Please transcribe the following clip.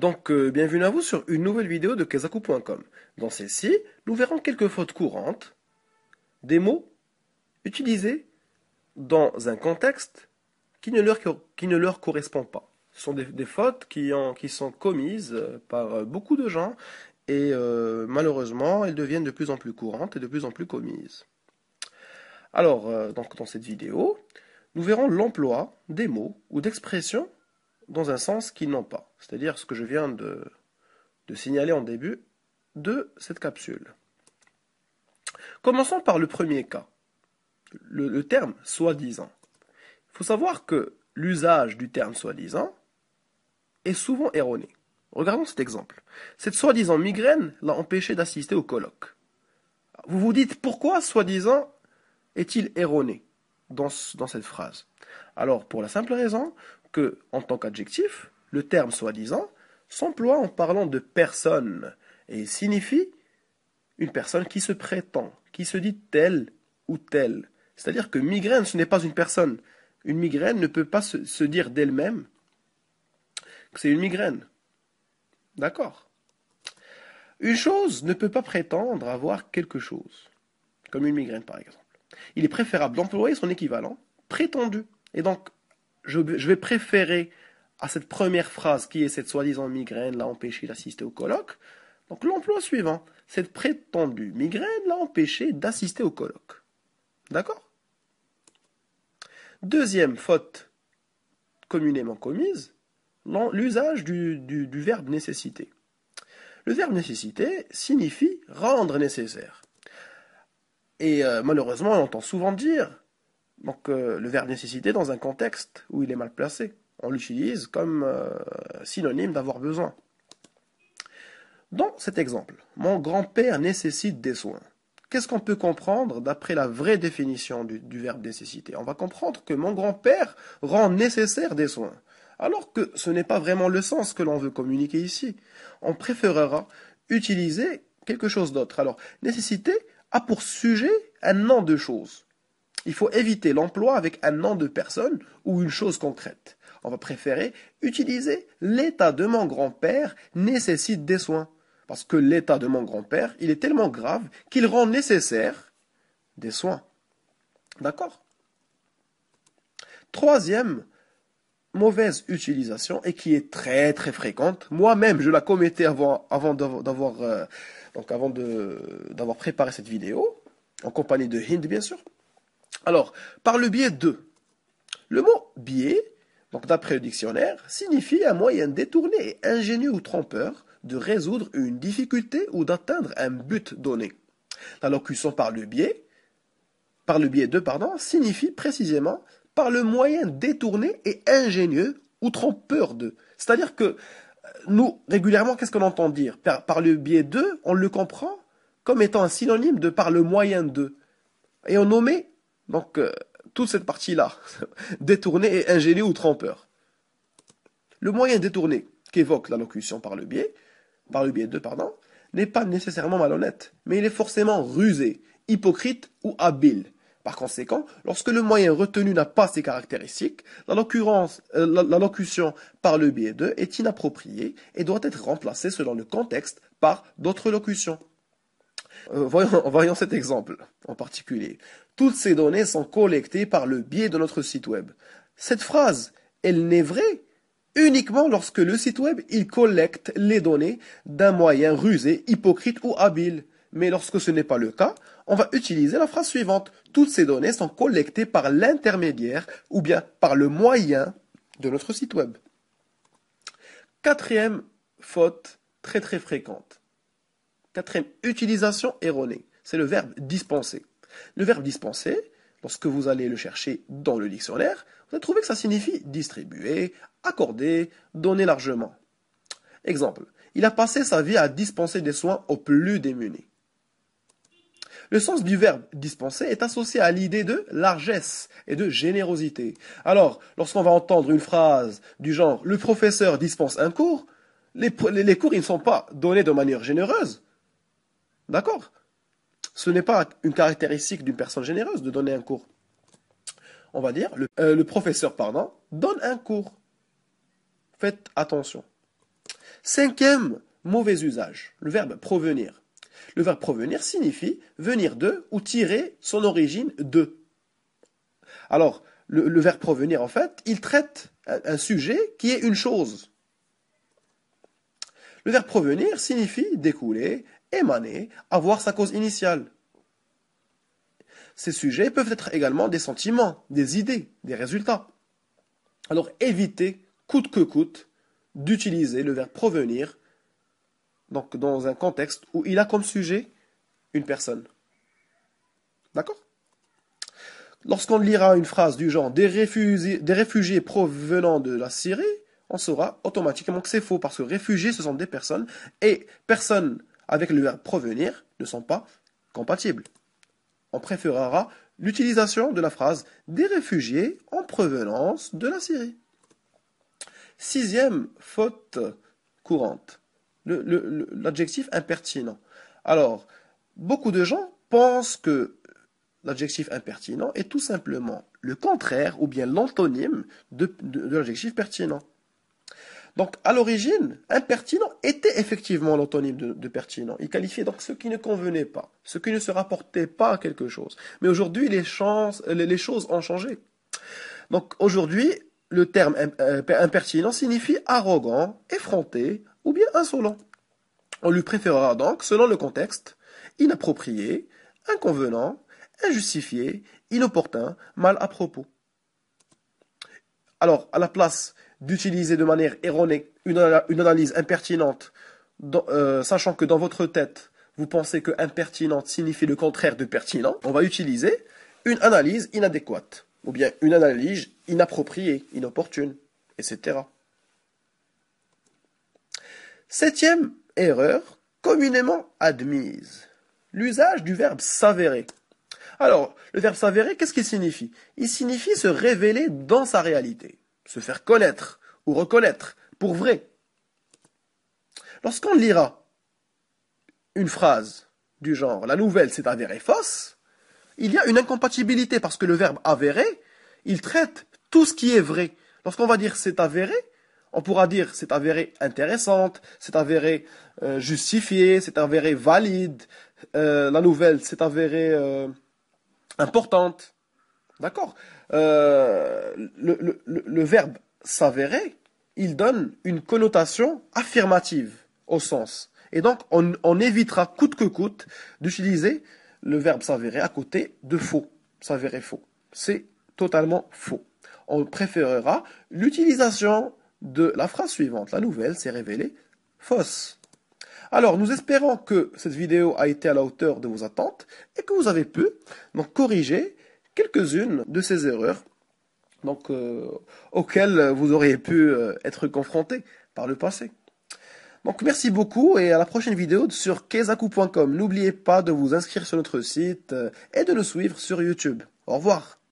Bienvenue à vous sur une nouvelle vidéo de Kezaku.com. Dans celle-ci, nous verrons quelques fautes courantes, des mots utilisés dans un contexte qui ne leur correspond pas. Ce sont des fautes qui sont commises par beaucoup de gens et malheureusement, elles deviennent de plus en plus courantes et de plus en plus commises. Dans cette vidéo, nous verrons l'emploi des mots ou d'expressions dans un sens qu'ils n'ont pas. C'est-à-dire ce que je viens de signaler en début de cette capsule. Commençons par le premier cas, le terme soi-disant. Il faut savoir que l'usage du terme soi-disant est souvent erroné. Regardons cet exemple. Cette soi-disant migraine l'a empêché d'assister au colloque. Vous vous dites pourquoi soi-disant est-il erroné dans cette phrase? Alors, pour la simple raison que, en tant qu'adjectif, le terme soi-disant s'emploie en parlant de personne et signifie une personne qui se prétend, qui se dit telle ou telle. C'est-à-dire que migraine, ce n'est pas une personne. Une migraine ne peut pas se dire d'elle-même que c'est une migraine. D'accord? Une chose ne peut pas prétendre avoir quelque chose, comme une migraine par exemple. Il est préférable d'employer son équivalent prétendu. Et donc, je vais préférer à cette première phrase qui est cette soi-disant migraine l'a empêché d'assister au colloque. Donc l'emploi suivant, cette prétendue migraine l'a empêché d'assister au colloque. D'accord? Deuxième faute communément commise, l'usage du verbe nécessiter. Le verbe nécessiter signifie rendre nécessaire. Et malheureusement, on entend souvent dire le verbe nécessiter dans un contexte où il est mal placé. On l'utilise comme synonyme d'avoir besoin. Dans cet exemple, mon grand-père nécessite des soins. Qu'est-ce qu'on peut comprendre d'après la vraie définition du verbe nécessiter? On va comprendre que mon grand-père rend nécessaire des soins. Alors que ce n'est pas vraiment le sens que l'on veut communiquer ici. On préférera utiliser quelque chose d'autre. Alors, nécessiter a pour sujet un nom de chose. Il faut éviter l'emploi avec un nom de personne ou une chose concrète. On va préférer utiliser l'état de mon grand-père nécessite des soins. Parce que l'état de mon grand-père, il est tellement grave qu'il rend nécessaire des soins. D'accord? Troisième mauvaise utilisation et qui est très très fréquente. Moi-même, je la commettais avant d'avoir préparé cette vidéo, en compagnie de Hind bien sûr. Alors, par le biais de. Le mot biais, donc d'après le dictionnaire, signifie un moyen détourné et ingénieux ou trompeur de résoudre une difficulté ou d'atteindre un but donné. La locution par le biais de, signifie précisément par le moyen détourné et ingénieux ou trompeur de. C'est-à-dire que nous, régulièrement, qu'est-ce qu'on entend dire? Par le biais de, on le comprend comme étant un synonyme de par le moyen de. Et on nommait toute cette partie-là, détourné et ingénieux ou trompeur. Le moyen détourné qu'évoque la locution par le biais de, n'est pas nécessairement malhonnête, mais il est forcément rusé, hypocrite ou habile. Par conséquent, lorsque le moyen retenu n'a pas ces caractéristiques, la locution par le biais de est inappropriée et doit être remplacée selon le contexte par d'autres locutions. Voyons cet exemple en particulier. Toutes ces données sont collectées par le biais de notre site web. Cette phrase, elle n'est vraie uniquement lorsque le site web, il collecte les données d'un moyen rusé, hypocrite ou habile. Mais lorsque ce n'est pas le cas, on va utiliser la phrase suivante. Toutes ces données sont collectées par l'intermédiaire ou bien par le moyen de notre site web. Quatrième faute très très fréquente. Quatrième utilisation erronée, c'est le verbe dispenser. Le verbe dispenser, lorsque vous allez le chercher dans le dictionnaire, vous allez trouver que ça signifie distribuer, accorder, donner largement. Exemple, il a passé sa vie à dispenser des soins aux plus démunis. Le sens du verbe dispenser est associé à l'idée de largesse et de générosité. Alors, lorsqu'on va entendre une phrase du genre « le professeur dispense un cours », les cours ils ne sont pas donnés de manière généreuse. D'accord? Ce n'est pas une caractéristique d'une personne généreuse de donner un cours. On va dire, le professeur, donne un cours. Faites attention. Cinquième mauvais usage, le verbe provenir. Le verbe provenir signifie venir de ou tirer son origine de. Alors, le verbe provenir, en fait, il traite un sujet qui est une chose. Le verbe provenir signifie découler, émaner, avoir sa cause initiale. Ces sujets peuvent être également des sentiments, des idées, des résultats. Alors évitez, coûte que coûte, d'utiliser le verbe provenir donc dans un contexte où il a comme sujet une personne. D'accord? Lorsqu'on lira une phrase du genre des réfugiés provenant de la Syrie, on saura automatiquement que c'est faux parce que réfugiés ce sont des personnes et personnes avec le verbe provenir ne sont pas compatibles. On préférera l'utilisation de la phrase des réfugiés en provenance de la Syrie. Sixième faute courante, l'adjectif impertinent. Alors, beaucoup de gens pensent que l'adjectif impertinent est tout simplement le contraire ou bien l'antonyme de l'adjectif pertinent. Donc, à l'origine, impertinent était effectivement l'antonyme de pertinent. Il qualifiait donc ce qui ne convenait pas, ce qui ne se rapportait pas à quelque chose. Mais aujourd'hui, les choses ont changé. Donc, aujourd'hui, le terme impertinent signifie arrogant, effronté ou bien insolent. On lui préférera donc, selon le contexte, inapproprié, inconvenant, injustifié, inopportun, mal à propos. Alors, à la place d'utiliser de manière erronée une analyse impertinente, sachant que dans votre tête, vous pensez que impertinente signifie le contraire de pertinent, on va utiliser une analyse inadéquate, ou bien une analyse inappropriée, inopportune, etc. Septième erreur, communément admise, l'usage du verbe s'avérer. Alors, le verbe s'avérer, qu'est-ce qu'il signifie? Il signifie se révéler dans sa réalité, se faire connaître ou reconnaître pour vrai. Lorsqu'on lira une phrase du genre « la nouvelle s'est avérée fausse », il y a une incompatibilité parce que le verbe avérer, il traite tout ce qui est vrai. Lorsqu'on va dire c'est avéré, on pourra dire c'est avéré intéressante, c'est avéré justifié, c'est avéré valide, la nouvelle c'est avéré importante. D'accord? Le verbe s'avérer, il donne une connotation affirmative au sens. Et donc, on évitera coûte que coûte d'utiliser le verbe s'avérer à côté de faux. S'avérer faux. C'est totalement faux. On préférera l'utilisation de la phrase suivante. La nouvelle s'est révélée fausse. Alors, nous espérons que cette vidéo a été à la hauteur de vos attentes et que vous avez pu donc corriger quelques-unes de ces erreurs donc, auxquelles vous auriez pu être confrontés par le passé. Donc merci beaucoup et à la prochaine vidéo sur kezaku.com. N'oubliez pas de vous inscrire sur notre site et de nous suivre sur YouTube. Au revoir.